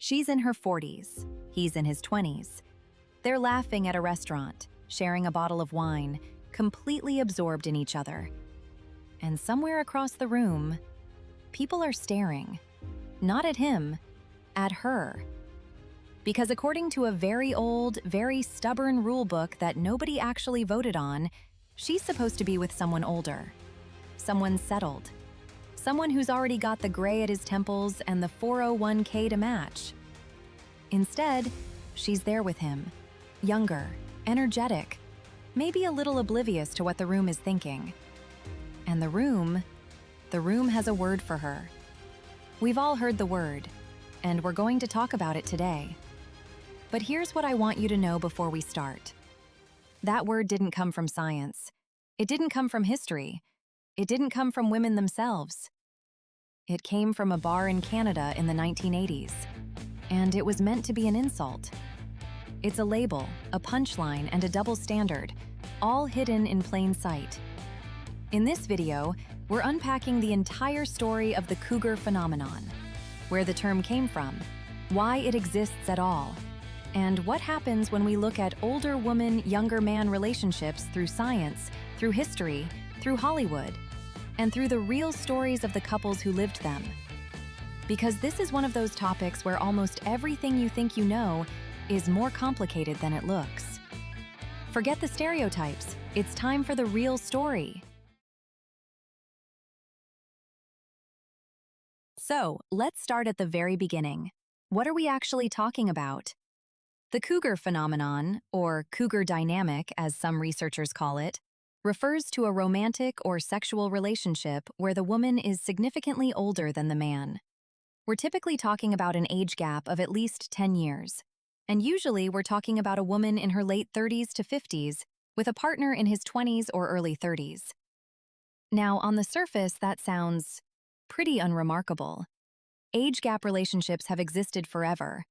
She's in her 40s. He's in his 20s. They're laughing at a restaurant, sharing a bottle of wine, completely absorbed in each other. And somewhere across the room, people are staring. Not at him, at her. Because according to a very old, very stubborn rule book that nobody actually voted on, she's supposed to be with someone older. Someone settled. Someone who's already got the gray at his temples and the 401k to match. Instead, she's there with him. Younger, energetic, maybe a little oblivious to what the room is thinking. And the room has a word for her. We've all heard the word, and we're going to talk about it today. But here's what I want you to know before we start. That word didn't come from science. It didn't come from history. It didn't come from women themselves. It came from a bar in Canada in the 1980s, and it was meant to be an insult. It's a label, a punchline, and a double standard, all hidden in plain sight. In this video, we're unpacking the entire story of the cougar phenomenon, where the term came from, why it exists at all, and what happens when we look at older woman, younger man relationships through science, through history, through Hollywood, and through the real stories of the couples who lived them. Because this is one of those topics where almost everything you think you know is more complicated than it looks. Forget the stereotypes. It's time for the real story. So, let's start at the very beginning. What are we actually talking about? The cougar phenomenon, or cougar dynamic as some researchers call it, refers to a romantic or sexual relationship where the woman is significantly older than the man. We're typically talking about an age gap of at least 10 years. And usually we're talking about a woman in her late 30s to 50s with a partner in his 20s or early 30s. Now, on the surface, that sounds pretty unremarkable. Age gap relationships have existed forever.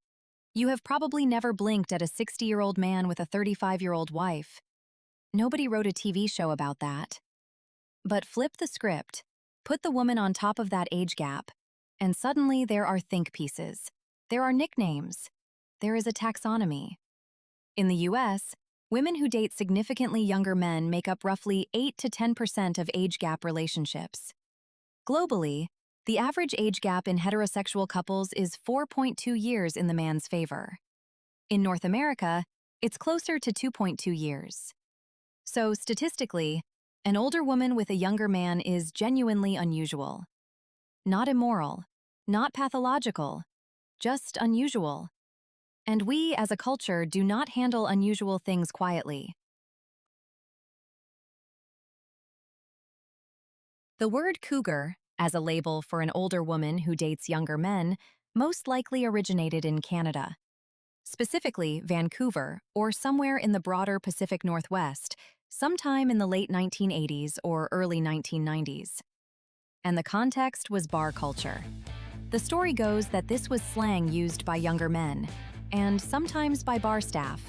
You have probably never blinked at a 60-year-old man with a 35-year-old wife. Nobody wrote a TV show about that. But flip the script, put the woman on top of that age gap, and suddenly there are think pieces. There are nicknames. There is a taxonomy. In the US, women who date significantly younger men make up roughly 8 to 10% of age gap relationships. Globally, the average age gap in heterosexual couples is 4.2 years in the man's favor. In North America, it's closer to 2.2 years. So, statistically, an older woman with a younger man is genuinely unusual. Not immoral, not pathological, just unusual. And we, as a culture, do not handle unusual things quietly. The word cougar, as a label for an older woman who dates younger men, most likely originated in Canada. Specifically, Vancouver, or somewhere in the broader Pacific Northwest, sometime in the late 1980s or early 1990s. And the context was bar culture. The story goes that this was slang used by younger men, and sometimes by bar staff,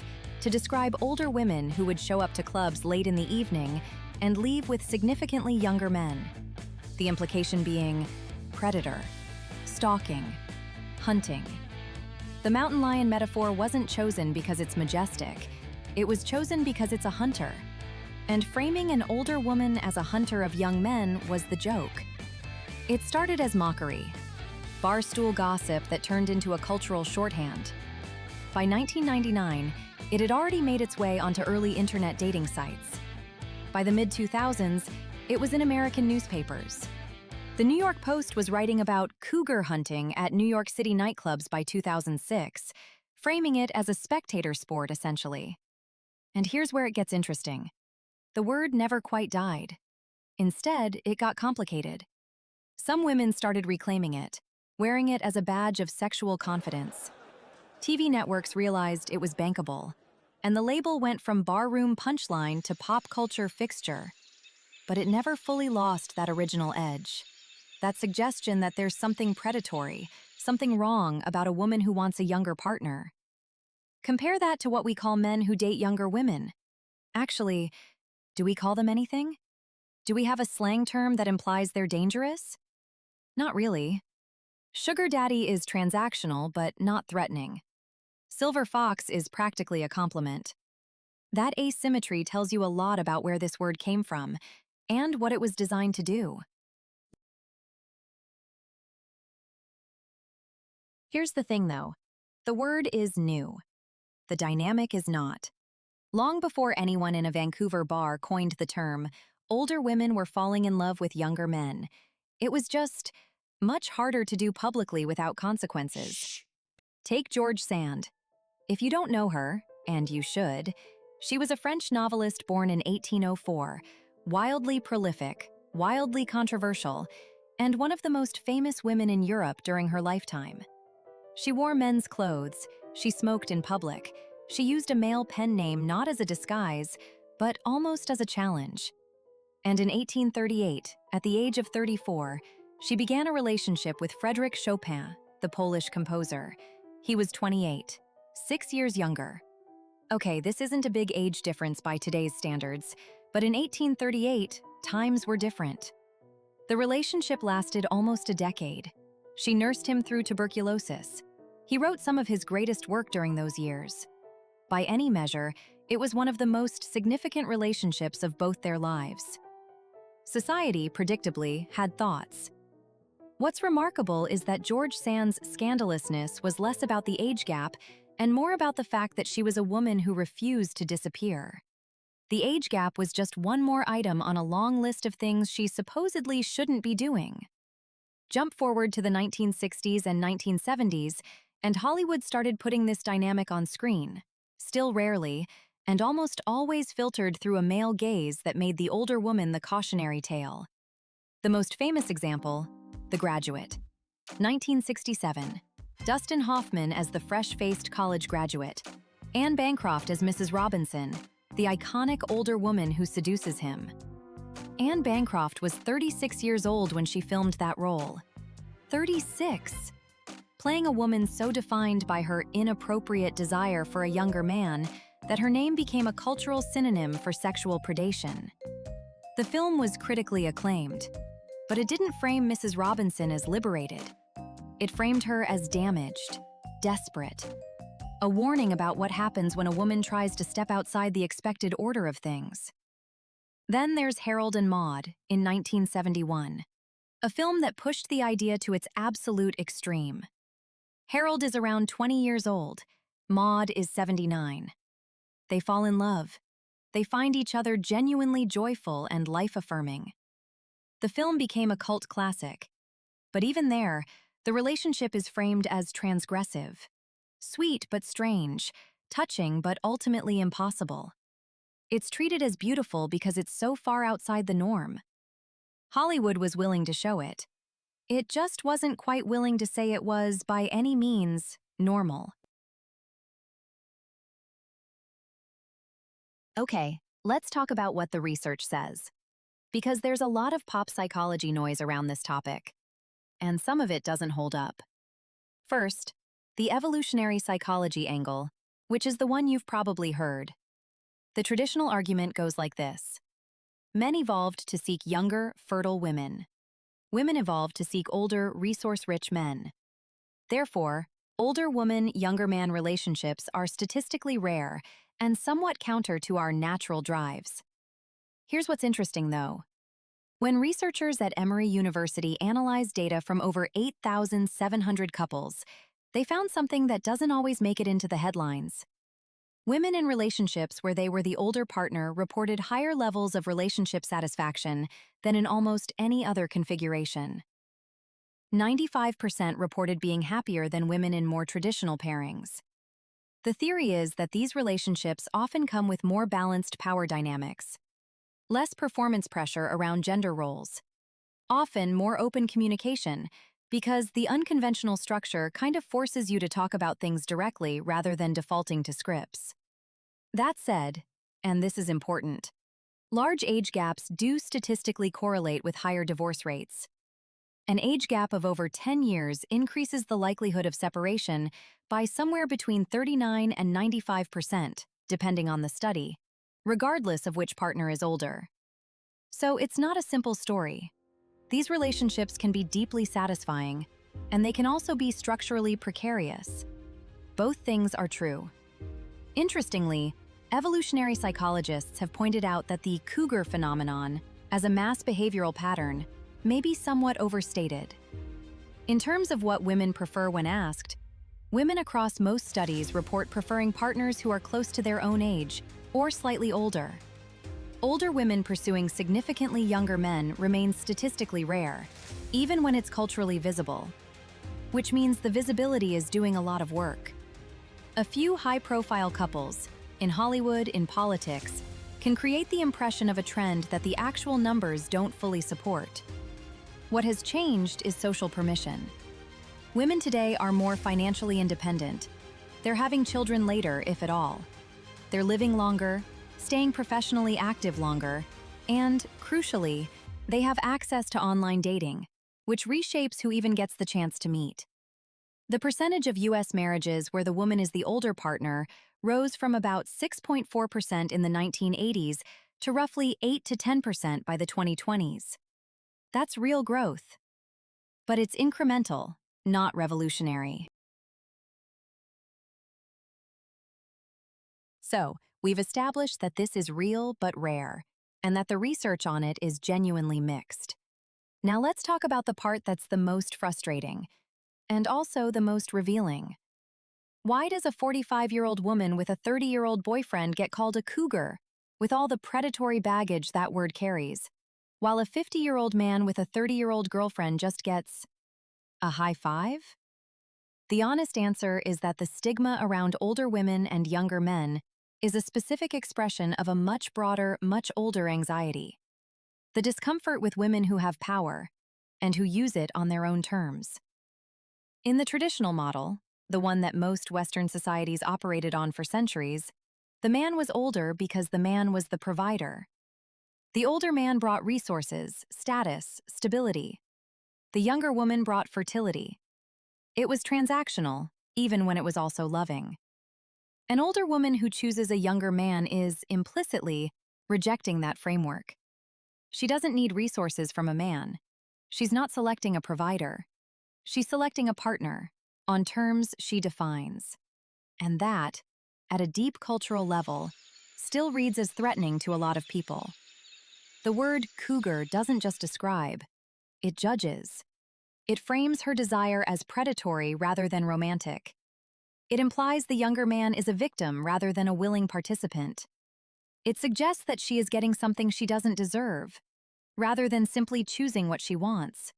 to describe older women who would show up to clubs late in the evening and leave with significantly younger men. The implication being predator, stalking, hunting. The mountain lion metaphor wasn't chosen because it's majestic. It was chosen because it's a hunter. And framing an older woman as a hunter of young men was the joke. It started as mockery, barstool gossip that turned into a cultural shorthand. By 1999, it had already made its way onto early internet dating sites. By the mid-2000s, it was in American newspapers. The New York Post was writing about cougar hunting at New York City nightclubs by 2006, framing it as a spectator sport, essentially. And here's where it gets interesting. The word never quite died. Instead, it got complicated. Some women started reclaiming it, wearing it as a badge of sexual confidence. TV networks realized it was bankable, and the label went from barroom punchline to pop culture fixture. But it never fully lost that original edge. That suggestion that there's something predatory, something wrong about a woman who wants a younger partner. Compare that to what we call men who date younger women. Actually, do we call them anything? Do we have a slang term that implies they're dangerous? Not really. Sugar daddy is transactional but not threatening. Silver fox is practically a compliment. That asymmetry tells you a lot about where this word came from and what it was designed to do. Here's the thing, though. The word is new. The dynamic is not. Long before anyone in a Vancouver bar coined the term, older women were falling in love with younger men. It was just much harder to do publicly without consequences. Take George Sand. If you don't know her, and you should, she was a French novelist born in 1804, wildly prolific, wildly controversial, and one of the most famous women in Europe during her lifetime. She wore men's clothes, she smoked in public, she used a male pen name not as a disguise, but almost as a challenge. And in 1838, at the age of 34, she began a relationship with Frédéric Chopin, the Polish composer. He was 28, 6 years younger. Okay, this isn't a big age difference by today's standards, but in 1838, times were different. The relationship lasted almost a decade. She nursed him through tuberculosis. He wrote some of his greatest work during those years. By any measure, it was one of the most significant relationships of both their lives. Society, predictably, had thoughts. What's remarkable is that George Sand's scandalousness was less about the age gap and more about the fact that she was a woman who refused to disappear. The age gap was just one more item on a long list of things she supposedly shouldn't be doing. Jump forward to the 1960s and 1970s, and Hollywood started putting this dynamic on screen, still rarely, and almost always filtered through a male gaze that made the older woman the cautionary tale. The most famous example, The Graduate. 1967. Dustin Hoffman as the fresh-faced college graduate. Anne Bancroft as Mrs. Robinson, the iconic older woman who seduces him. Anne Bancroft was 36 years old when she filmed that role. 36! Playing a woman so defined by her inappropriate desire for a younger man that her name became a cultural synonym for sexual predation. The film was critically acclaimed, but it didn't frame Mrs. Robinson as liberated. It framed her as damaged, desperate. A warning about what happens when a woman tries to step outside the expected order of things. Then there's Harold and Maude in 1971, a film that pushed the idea to its absolute extreme. Harold is around 20 years old, Maude is 79. They fall in love. They find each other genuinely joyful and life-affirming. The film became a cult classic, but even there, the relationship is framed as transgressive. Sweet but strange, touching but ultimately impossible. It's treated as beautiful because it's so far outside the norm. Hollywood was willing to show it. It just wasn't quite willing to say it was, by any means, normal. Okay, let's talk about what the research says. Because there's a lot of pop psychology noise around this topic, and some of it doesn't hold up. First, the evolutionary psychology angle, which is the one you've probably heard. The traditional argument goes like this. Men evolved to seek younger, fertile women. Women evolved to seek older, resource-rich men. Therefore, older woman-younger man relationships are statistically rare and somewhat counter to our natural drives. Here's what's interesting, though. When researchers at Emory University analyzed data from over 8,700 couples, they found something that doesn't always make it into the headlines. Women in relationships where they were the older partner reported higher levels of relationship satisfaction than in almost any other configuration. 95% reported being happier than women in more traditional pairings. The theory is that these relationships often come with more balanced power dynamics, less performance pressure around gender roles, often more open communication, because the unconventional structure kind of forces you to talk about things directly rather than defaulting to scripts. That said, and this is important, large age gaps do statistically correlate with higher divorce rates. An age gap of over 10 years increases the likelihood of separation by somewhere between 39 and 95%, depending on the study, regardless of which partner is older. So it's not a simple story. These relationships can be deeply satisfying, and they can also be structurally precarious. Both things are true. Interestingly, evolutionary psychologists have pointed out that the cougar phenomenon, as a mass behavioral pattern, may be somewhat overstated. In terms of what women prefer when asked, women across most studies report preferring partners who are close to their own age or slightly older. Older women pursuing significantly younger men remains statistically rare, even when it's culturally visible, which means the visibility is doing a lot of work. A few high-profile couples, in Hollywood, in politics, can create the impression of a trend that the actual numbers don't fully support. What has changed is social permission. Women today are more financially independent. They're having children later, if at all. They're living longer, staying professionally active longer, and, crucially, they have access to online dating, which reshapes who even gets the chance to meet. The percentage of U.S. marriages where the woman is the older partner rose from about 6.4% in the 1980s to roughly 8 to 10% by the 2020s. That's real growth. But it's incremental, not revolutionary. So, we've established that this is real but rare, and that the research on it is genuinely mixed. Now let's talk about the part that's the most frustrating, and also the most revealing. Why does a 45-year-old woman with a 30-year-old boyfriend get called a cougar, with all the predatory baggage that word carries, while a 50-year-old man with a 30-year-old girlfriend just gets a high five? The honest answer is that the stigma around older women and younger men is a specific expression of a much broader, much older anxiety. The discomfort with women who have power, and who use it on their own terms. In the traditional model, the one that most Western societies operated on for centuries, the man was older because the man was the provider. The older man brought resources, status, stability. The younger woman brought fertility. It was transactional, even when it was also loving. An older woman who chooses a younger man is, implicitly, rejecting that framework. She doesn't need resources from a man. She's not selecting a provider. She's selecting a partner, on terms she defines. And that, at a deep cultural level, still reads as threatening to a lot of people. The word cougar doesn't just describe, it judges. It frames her desire as predatory rather than romantic. It implies the younger man is a victim rather than a willing participant. It suggests that she is getting something she doesn't deserve, rather than simply choosing what she wants.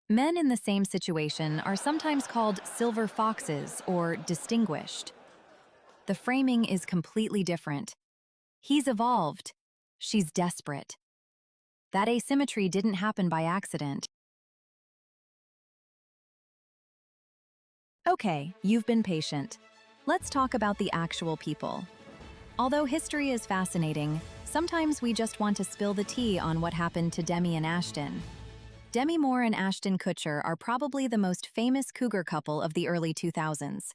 Men in the same situation are sometimes called silver foxes or distinguished. The framing is completely different. He's evolved. She's desperate. That asymmetry didn't happen by accident. Okay, you've been patient. Let's talk about the actual people. Although history is fascinating, sometimes we just want to spill the tea on what happened to Demi and Ashton. Demi Moore and Ashton Kutcher are probably the most famous cougar couple of the early 2000s.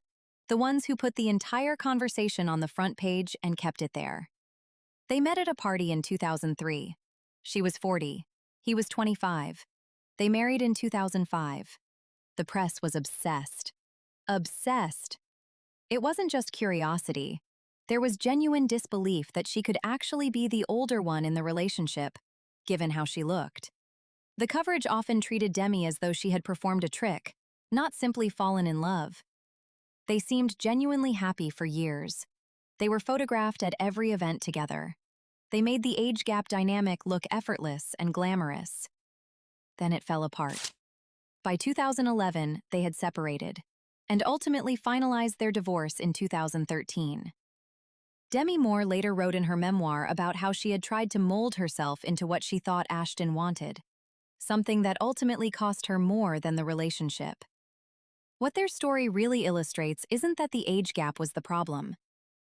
The ones who put the entire conversation on the front page and kept it there. They met at a party in 2003. She was 40. He was 25. They married in 2005. The press was obsessed. Obsessed. It wasn't just curiosity. There was genuine disbelief that she could actually be the older one in the relationship, given how she looked. The coverage often treated Demi as though she had performed a trick, not simply fallen in love. They seemed genuinely happy for years. They were photographed at every event together. They made the age gap dynamic look effortless and glamorous. Then it fell apart. By 2011, they had separated, and ultimately finalized their divorce in 2013. Demi Moore later wrote in her memoir about how she had tried to mold herself into what she thought Ashton wanted, something that ultimately cost her more than the relationship. What their story really illustrates isn't that the age gap was the problem.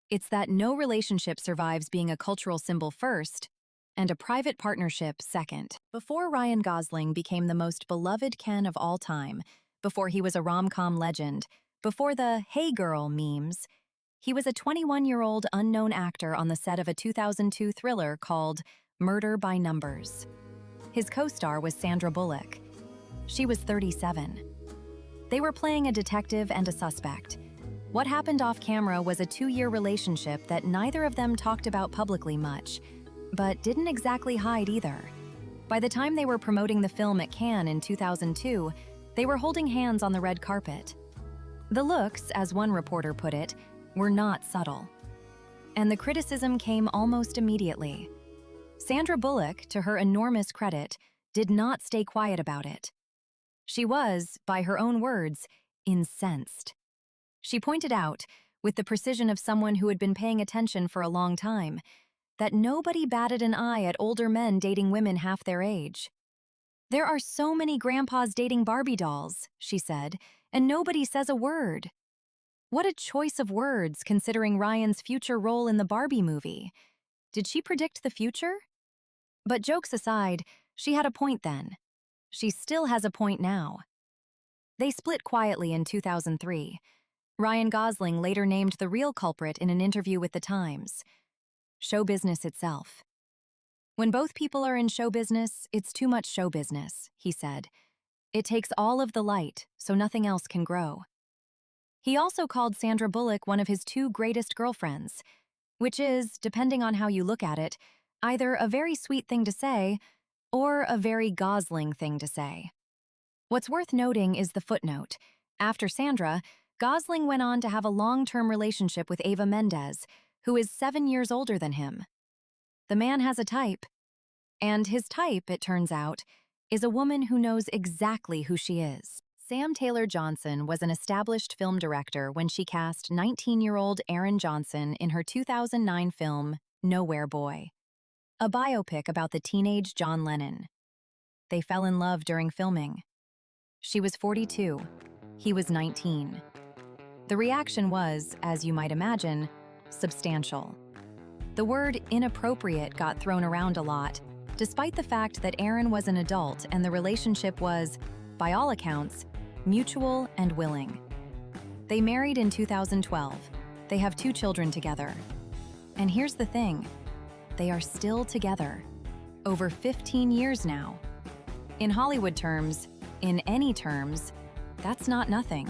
It's that no relationship survives being a cultural symbol first, and a private partnership second. Before Ryan Gosling became the most beloved Ken of all time, before he was a rom-com legend, before the "Hey Girl" memes, he was a 21-year-old unknown actor on the set of a 2002 thriller called Murder by Numbers. His co-star was Sandra Bullock. She was 37. They were playing a detective and a suspect. What happened off camera was a 2-year relationship that neither of them talked about publicly much, but didn't exactly hide either. By the time they were promoting the film at Cannes in 2002, they were holding hands on the red carpet. The looks, as one reporter put it, were not subtle. And the criticism came almost immediately. Sandra Bullock, to her enormous credit, did not stay quiet about it. She was, by her own words, incensed. She pointed out, with the precision of someone who had been paying attention for a long time, that nobody batted an eye at older men dating women half their age. "There are so many grandpas dating Barbie dolls," she said, "and nobody says a word." What a choice of words, considering Ryan's future role in the Barbie movie. Did she predict the future? But jokes aside, she had a point then. She still has a point now. They split quietly in 2003. Ryan Gosling later named the real culprit in an interview with The Times. Show business itself. "When both people are in show business, it's too much show business," he said. "It takes all of the light, so nothing else can grow." He also called Sandra Bullock one of his 2 greatest girlfriends, which is, depending on how you look at it, either a very sweet thing to say or a very Gosling thing to say. What's worth noting is the footnote. After Sandra, Gosling went on to have a long-term relationship with Eva Mendes, who is 7 years older than him. The man has a type. And his type, it turns out, is a woman who knows exactly who she is. Sam Taylor Johnson was an established film director when she cast 19-year-old Erin Johnson in her 2009 film, Nowhere Boy, a biopic about the teenage John Lennon. They fell in love during filming. She was 42. He was 19. The reaction was, as you might imagine, substantial. The word inappropriate got thrown around a lot, despite the fact that Erin was an adult and the relationship was, by all accounts, mutual and willing. They married in 2012. They have 2 children together. And here's the thing, they are still together. Over 15 years now. In Hollywood terms, in any terms, that's not nothing.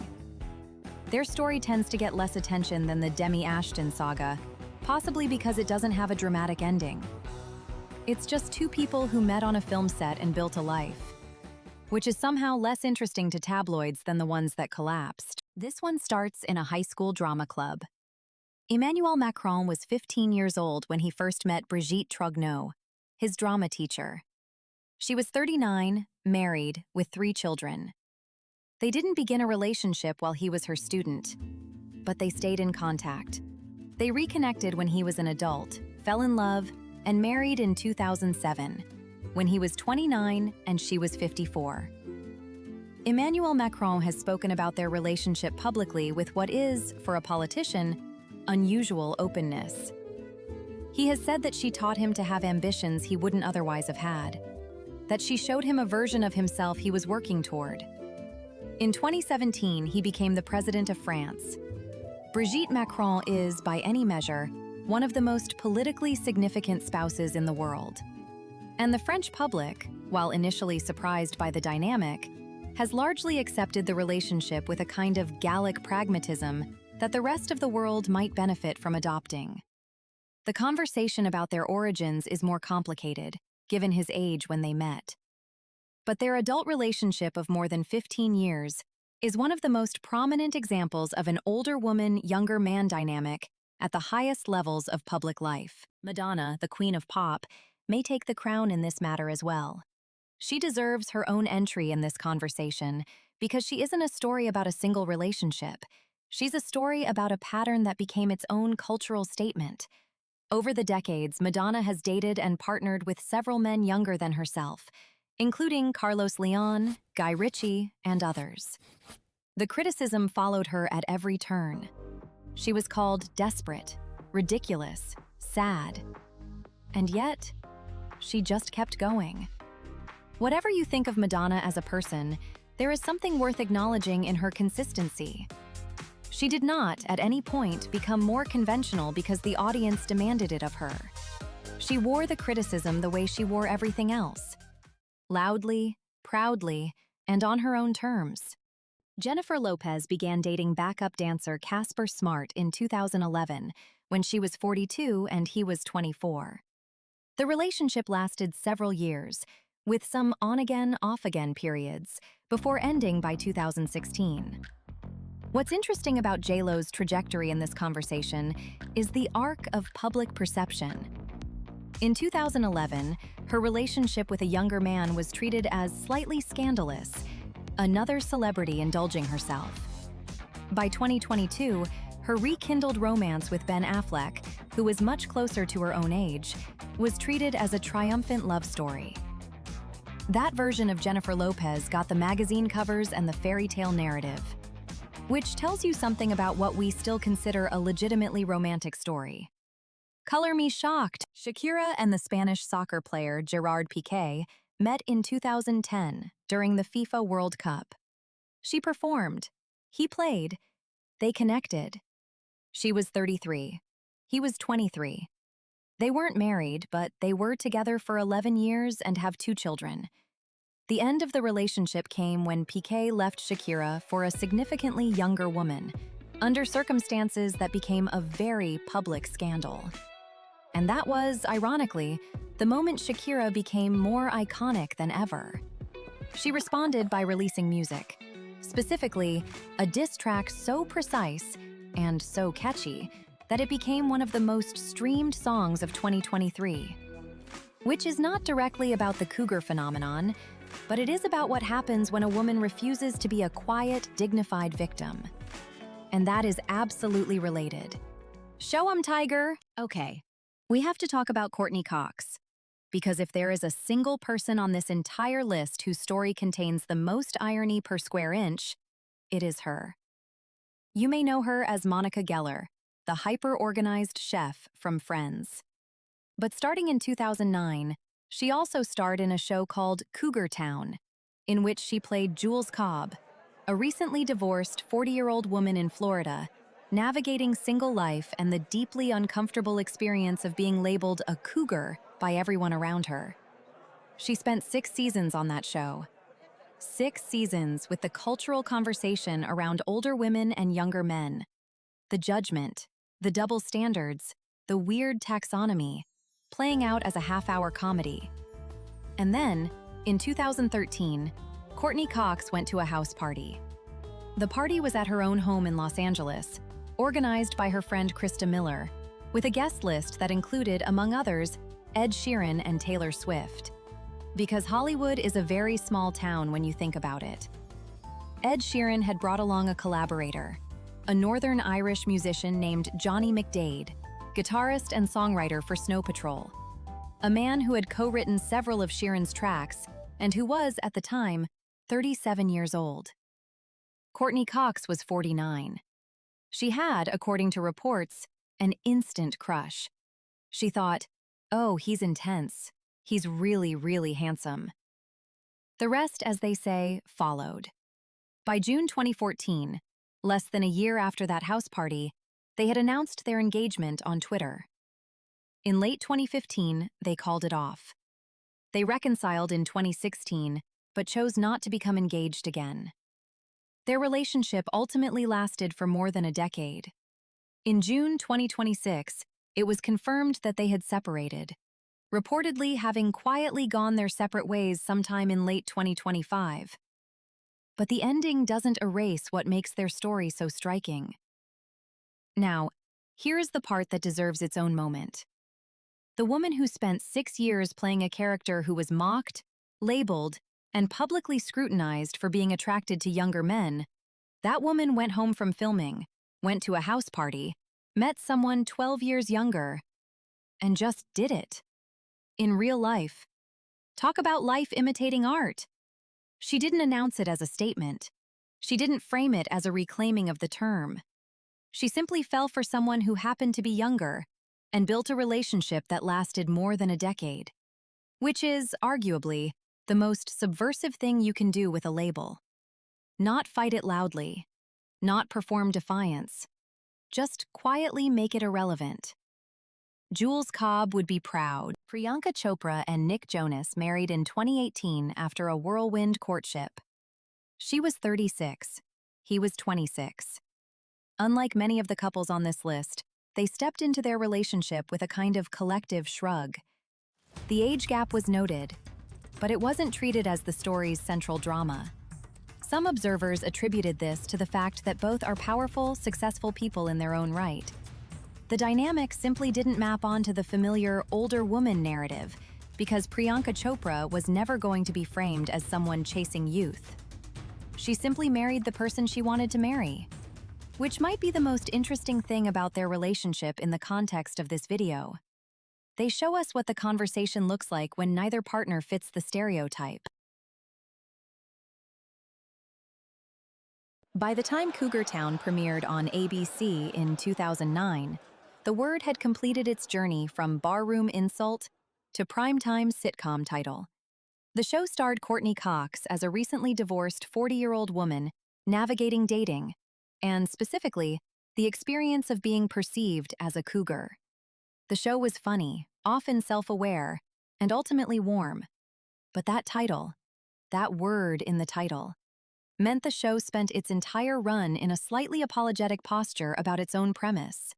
Their story tends to get less attention than the Demi Ashton saga, possibly because it doesn't have a dramatic ending. It's just 2 people who met on a film set and built a life, which is somehow less interesting to tabloids than the ones that collapsed. This one starts in a high school drama club. Emmanuel Macron was 15 years old when he first met Brigitte Trogneau, his drama teacher. She was 39, married, with 3 children. They didn't begin a relationship while he was her student, but they stayed in contact. They reconnected when he was an adult, fell in love, and married in 2007, when he was 29 and she was 54. Emmanuel Macron has spoken about their relationship publicly with what is, for a politician, unusual openness. He has said that she taught him to have ambitions he wouldn't otherwise have had, that she showed him a version of himself he was working toward. In 2017, he became the president of France. Brigitte Macron is, by any measure, one of the most politically significant spouses in the world. And the French public, while initially surprised by the dynamic, has largely accepted the relationship with a kind of Gallic pragmatism that the rest of the world might benefit from adopting. The conversation about their origins is more complicated, given his age when they met. But their adult relationship of more than 15 years is one of the most prominent examples of an older woman, younger man dynamic at the highest levels of public life. Madonna, the queen of pop, may take the crown in this matter as well. She deserves her own entry in this conversation because she isn't a story about a single relationship. She's a story about a pattern that became its own cultural statement. Over the decades, Madonna has dated and partnered with several men younger than herself, including Carlos Leon, Guy Ritchie, and others. The criticism followed her at every turn. She was called desperate, ridiculous, sad. And yet, she just kept going. Whatever you think of Madonna as a person, there is something worth acknowledging in her consistency. She did not, at any point, become more conventional because the audience demanded it of her. She wore the criticism the way she wore everything else. Loudly, proudly, and on her own terms. Jennifer Lopez began dating backup dancer Casper Smart in 2011 when she was 42 and he was 24. The relationship lasted several years, with some on-again, off-again periods, before ending by 2016. What's interesting about J.Lo's trajectory in this conversation is the arc of public perception. In 2011, her relationship with a younger man was treated as slightly scandalous, another celebrity indulging herself. By 2022, her rekindled romance with Ben Affleck, who was much closer to her own age, was treated as a triumphant love story. That version of Jennifer Lopez got the magazine covers and the fairy tale narrative, which tells you something about what we still consider a legitimately romantic story. Color me shocked! Shakira and the Spanish soccer player Gerard Piqué met in 2010 during the FIFA World Cup. She performed. He played. They connected. She was 33. He was 23. They weren't married, but they were together for 11 years and have 2 children. The end of the relationship came when Piqué left Shakira for a significantly younger woman, under circumstances that became a very public scandal. And that was, ironically, the moment Shakira became more iconic than ever. She responded by releasing music, specifically a diss track so precise and so catchy that it became one of the most streamed songs of 2023. Which is not directly about the cougar phenomenon, but it is about what happens when a woman refuses to be a quiet, dignified victim. And that is absolutely related. Show 'em, Tiger! Okay, we have to talk about Courtney Cox. Because if there is a single person on this entire list whose story contains the most irony per square inch, it is her. You may know her as Monica Geller, the hyper-organized chef from Friends. But starting in 2009, she also starred in a show called Cougar Town, in which she played Jules Cobb, a recently divorced 40-year-old woman in Florida, navigating single life and the deeply uncomfortable experience of being labeled a cougar by everyone around her. She spent 6 seasons on that show. 6 seasons with the cultural conversation around older women and younger men, the judgment, the double standards, the weird taxonomy, playing out as a half-hour comedy. And then, in 2013, Courtney Cox went to a house party. The party was at her own home in Los Angeles, organized by her friend Krista Miller, with a guest list that included, among others, Ed Sheeran and Taylor Swift. Because Hollywood is a very small town when you think about it. Ed Sheeran had brought along a collaborator, a Northern Irish musician named Johnny McDade, guitarist and songwriter for Snow Patrol, a man who had co-written several of Sheeran's tracks and who was, at the time, 37 years old. Courtney Cox was 49. She had, according to reports, an instant crush. She thought, oh, he's intense. He's really, really handsome. The rest, as they say, followed. By June 2014, less than a year after that house party, they had announced their engagement on Twitter. In late 2015, they called it off. They reconciled in 2016, but chose not to become engaged again. Their relationship ultimately lasted for more than a decade. In June 2026, it was confirmed that they had separated, reportedly having quietly gone their separate ways sometime in late 2025. But the ending doesn't erase what makes their story so striking. Now, here is the part that deserves its own moment. The woman who spent 6 years playing a character who was mocked, labeled, and publicly scrutinized for being attracted to younger men, that woman went home from filming, went to a house party, met someone 12 years younger, and just did it. In real life. Talk about life imitating art. She didn't announce it as a statement. She didn't frame it as a reclaiming of the term. She simply fell for someone who happened to be younger and built a relationship that lasted more than a decade, which is, arguably, the most subversive thing you can do with a label. Not fight it loudly, not perform defiance, just quietly make it irrelevant. Jules Cobb would be proud. Priyanka Chopra and Nick Jonas married in 2018 after a whirlwind courtship. She was 36, He was 26. Unlike many of the couples on this list, they stepped into their relationship with a kind of collective shrug. The age gap was noted, but it wasn't treated as the story's central drama. Some observers attributed this to the fact that both are powerful, successful people in their own right. The dynamic simply didn't map onto the familiar older woman narrative, because Priyanka Chopra was never going to be framed as someone chasing youth. She simply married the person she wanted to marry, which might be the most interesting thing about their relationship in the context of this video. They show us what the conversation looks like when neither partner fits the stereotype. By the time Cougar Town premiered on ABC in 2009, the word had completed its journey from barroom insult to primetime sitcom title. The show starred Courtney Cox as a recently divorced 40-year-old woman navigating dating, and specifically, the experience of being perceived as a cougar. The show was funny, often self-aware, and ultimately warm. But that title, that word in the title, meant the show spent its entire run in a slightly apologetic posture about its own premise.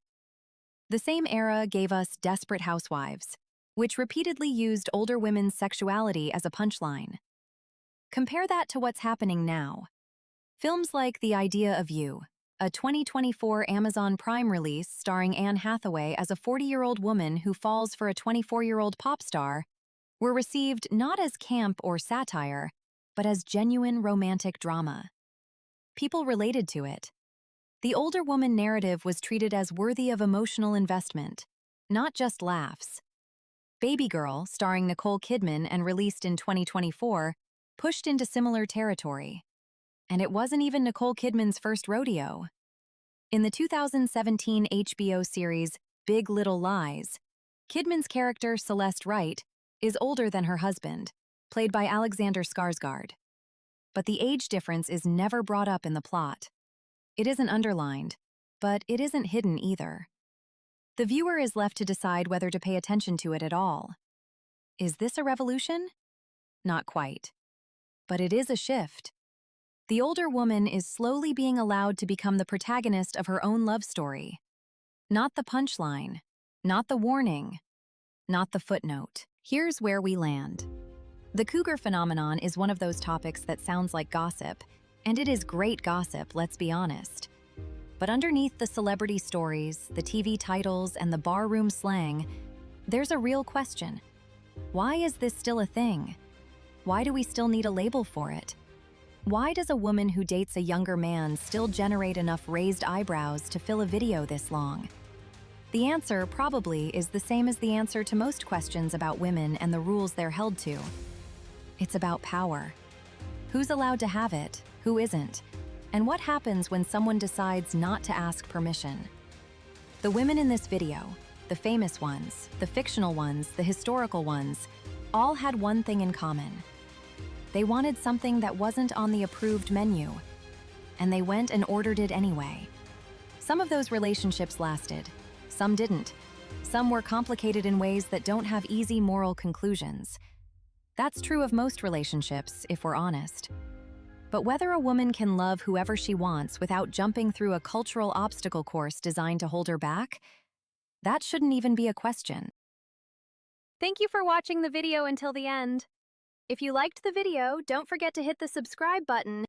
The same era gave us Desperate Housewives, which repeatedly used older women's sexuality as a punchline. Compare that to what's happening now. Films like The Idea of You, a 2024 Amazon Prime release starring Anne Hathaway as a 40-year-old woman who falls for a 24-year-old pop star, were received not as camp or satire, but as genuine romantic drama. People related to it. The older woman narrative was treated as worthy of emotional investment, not just laughs. Baby Girl, starring Nicole Kidman and released in 2024, pushed into similar territory. And it wasn't even Nicole Kidman's first rodeo. In the 2017 HBO series Big Little Lies, Kidman's character Celeste Wright is older than her husband, played by Alexander Skarsgård. But the age difference is never brought up in the plot. It isn't underlined, but it isn't hidden either. The viewer is left to decide whether to pay attention to it at all. Is this a revolution? Not quite. But it is a shift. The older woman is slowly being allowed to become the protagonist of her own love story. Not the punchline, not the warning, not the footnote. Here's where we land. The cougar phenomenon is one of those topics that sounds like gossip, and it is great gossip, let's be honest. But underneath the celebrity stories, the TV titles, and the barroom slang, there's a real question. Why is this still a thing? Why do we still need a label for it? Why does a woman who dates a younger man still generate enough raised eyebrows to fill a video this long? The answer probably is the same as the answer to most questions about women and the rules they're held to. It's about power. Who's allowed to have it? Who isn't? And what happens when someone decides not to ask permission? The women in this video, the famous ones, the fictional ones, the historical ones, all had one thing in common. They wanted something that wasn't on the approved menu, and they went and ordered it anyway. Some of those relationships lasted, some didn't. Some were complicated in ways that don't have easy moral conclusions. That's true of most relationships, if we're honest. But whether a woman can love whoever she wants without jumping through a cultural obstacle course designed to hold her back, that shouldn't even be a question. Thank you for watching the video until the end. If you liked the video, don't forget to hit the subscribe button